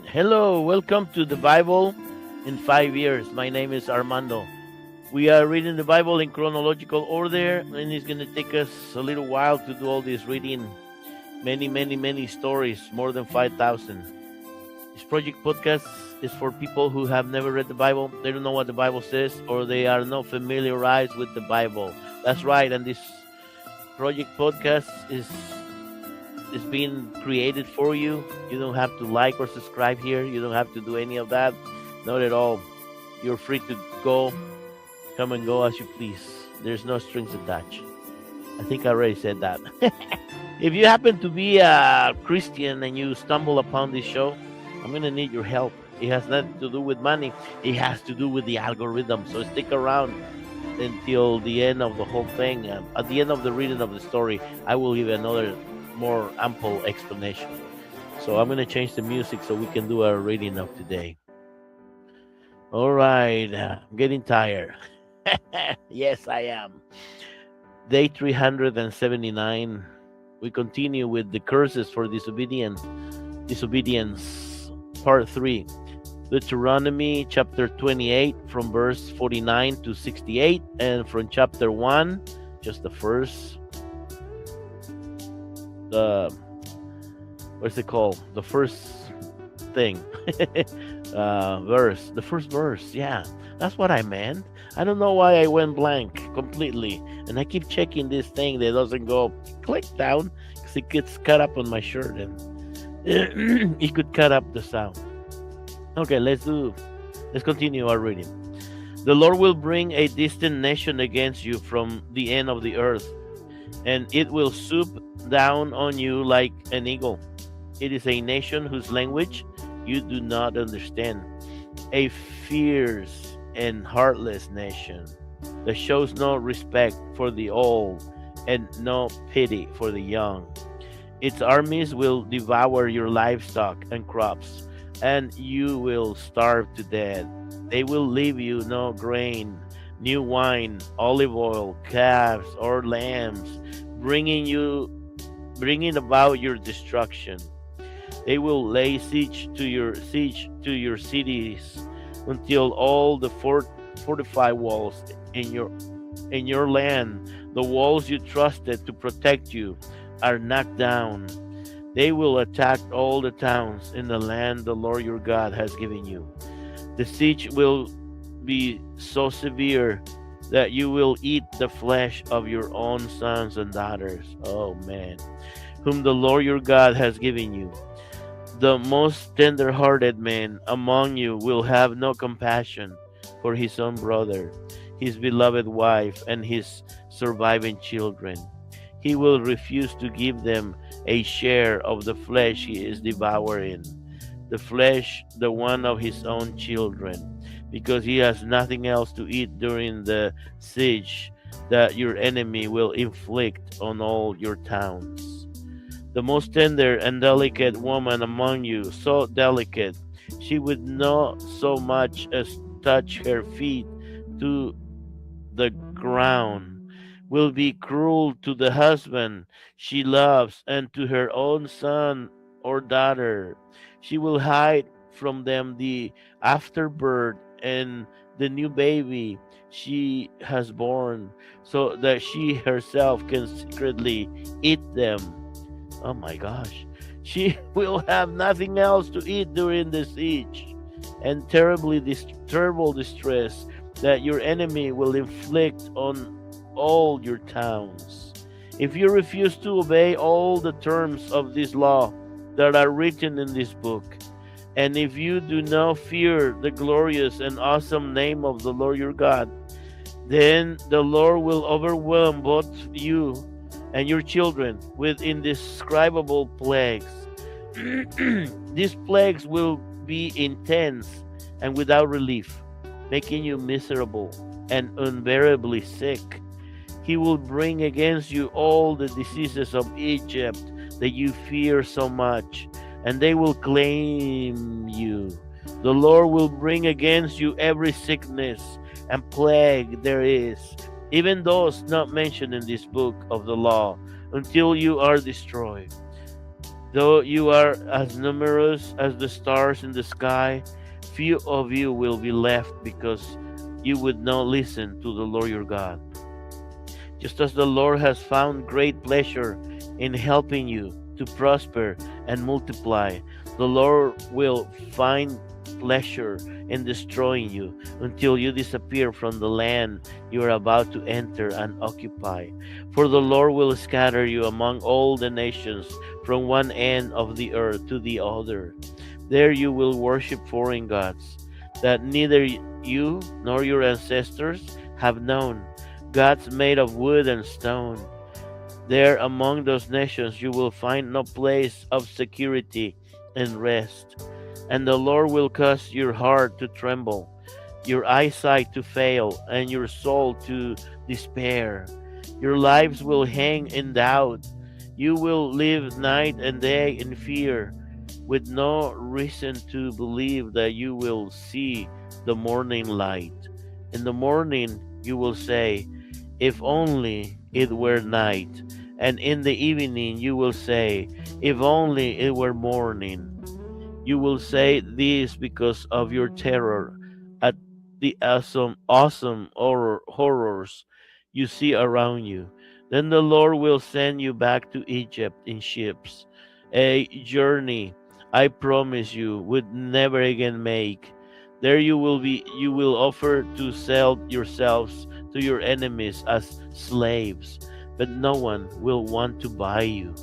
Hello, welcome to the Bible in 5 years. My name is Armando. We are reading the Bible in chronological order, and it's going to take us a little while to do all this reading. Many stories, more than 5,000. This project podcast is for people who have never read the Bible, they don't know what the Bible says, or they are not familiarized with the Bible. That's right, and this project podcast is being created for you. You don't have to like or subscribe here. You don't have to do any of that. Not at all. You're free to come and go as you please. There's no strings attached. I think I already said that. If you happen to be a Christian and you stumble upon this show, I'm going to need your help. It has nothing to do with money. It has to do with the algorithm. So stick around until the end of the whole thing. At the end of the reading of the story, I will give another more ample explanation. So I'm going to change the music so we can do our reading of today. All right, I'm getting tired. Yes, I am. Day 379. We continue with the curses for disobedience. Disobedience, part 3. Deuteronomy chapter 28 from verse 49 to 68, and from chapter 1, just the first what's it called? The first thing. Verse. The first verse. Yeah, that's what I meant. I don't know why I went blank completely. And I keep checking this thing that doesn't go click down because it gets cut up on my shirt and it could cut up the sound. Okay, let's continue our reading. The Lord will bring a distant nation against you from the end of the earth, and it will swoop down on you like an eagle. It is a nation whose language you do not understand, a fierce and heartless nation that shows no respect for the old and no pity for the young. Its armies will devour your livestock and crops, and you will starve to death. They will leave you no grain, new wine, olive oil, calves, or lambs, bringing about your destruction. They will lay siege to your cities until all the fortified walls in your land, the walls you trusted to protect you, are knocked down. They will attack all the towns in the land the Lord your God has given you. The siege will be so severe that you will eat the flesh of your own sons and daughters. Oh man, whom the Lord your God has given you. The most tender-hearted man among you will have no compassion for his own brother, his beloved wife, and his surviving children. He will refuse to give them a share of the flesh he is devouring, the flesh, the one of his own children, because he has nothing else to eat during the siege that your enemy will inflict on all your towns. The most tender and delicate woman among you, so delicate, she would not so much as touch her feet to the ground, will be cruel to the husband she loves and to her own son or daughter. She will hide from them the afterbirth and the new baby she has born, so that she herself can secretly eat them. Oh my gosh. She will have nothing else to eat during the siege and terrible distress that your enemy will inflict on all your towns. If you refuse to obey all the terms of this law that are written in this book, and if you do not fear the glorious and awesome name of the Lord your God, then the Lord will overwhelm both you and your children with indescribable plagues. These plagues will be intense and without relief, making you miserable and unbearably sick. He will bring against you all the diseases of Egypt that you fear so much, and they will claim you. The Lord will bring against you every sickness and plague there is, even those not mentioned in this book of the law, until you are destroyed. Though you are as numerous as the stars in the sky, few of you will be left because you would not listen to the Lord your God. Just as the Lord has found great pleasure in helping you to prosper and multiply, the Lord will find pleasure in destroying you until you disappear from the land you are about to enter and occupy. For the Lord will scatter you among all the nations from one end of the earth to the other. There you will worship foreign gods that neither you nor your ancestors have known, gods made of wood and stone. There among those nations you will find no place of security and rest. And the Lord will cause your heart to tremble, your eyesight to fail, and your soul to despair. Your lives will hang in doubt. You will live night and day in fear, with no reason to believe that you will see the morning light. In the morning you will say, if only it were night. And in the evening you will say, if only it were morning. You will say this because of your terror at the awesome horrors you see around you. Then the Lord will send you back to Egypt in ships, a journey I promise you would never again make. There you will offer to sell yourselves to your enemies as slaves, but no one will want to buy you.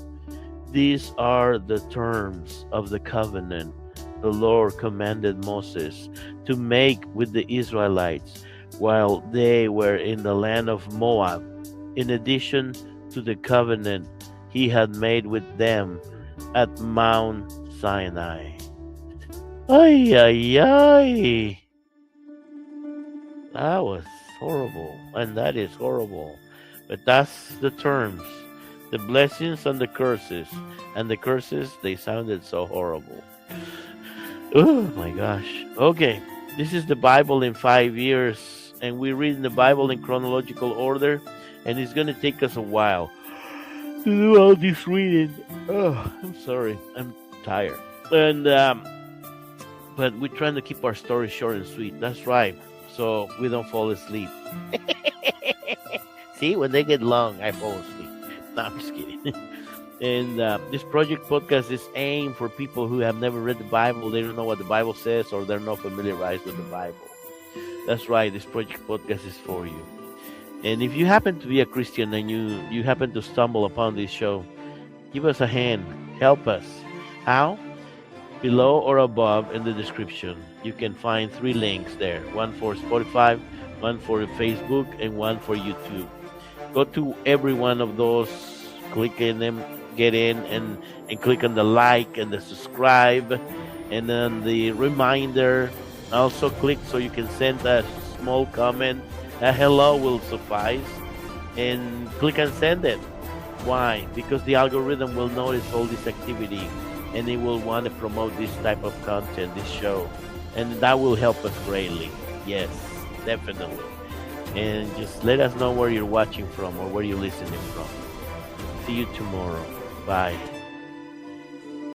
These are the terms of the covenant the Lord commanded Moses to make with the Israelites while they were in the land of Moab, in addition to the covenant he had made with them at Mount Sinai. Ay, ay, ay. That was horrible, and that is horrible. But that's the terms, the blessings and the curses. And the curses, they sounded so horrible. Oh my gosh. Okay, this is the Bible in 5 years, and we're reading the Bible in chronological order, and it's going to take us a while to do all this reading. Oh, I'm sorry. I'm tired. And, but we're trying to keep our story short and sweet. That's right. So we don't fall asleep. See, when they get long, I fall asleep. No, I'm just kidding. And this project podcast is aimed for people who have never read the Bible. They don't know what the Bible says, or they're not familiarized with the Bible. That's right. This project podcast is for you. And if you happen to be a Christian and you happen to stumble upon this show, give us a hand. Help us. How? Below or above in the description, you can find 3 links there. One for Spotify, one for Facebook, and one for YouTube. Go to every one of those, click in them, get in, and click on the like and the subscribe, and then the reminder. Also click so you can send a small comment. A hello will suffice, and click and send it. Why? Because the algorithm will notice all this activity, and it will want to promote this type of content, this show, and that will help us greatly. Yes, definitely. And just let us know where you're watching from or where you're listening from. See you tomorrow. Bye.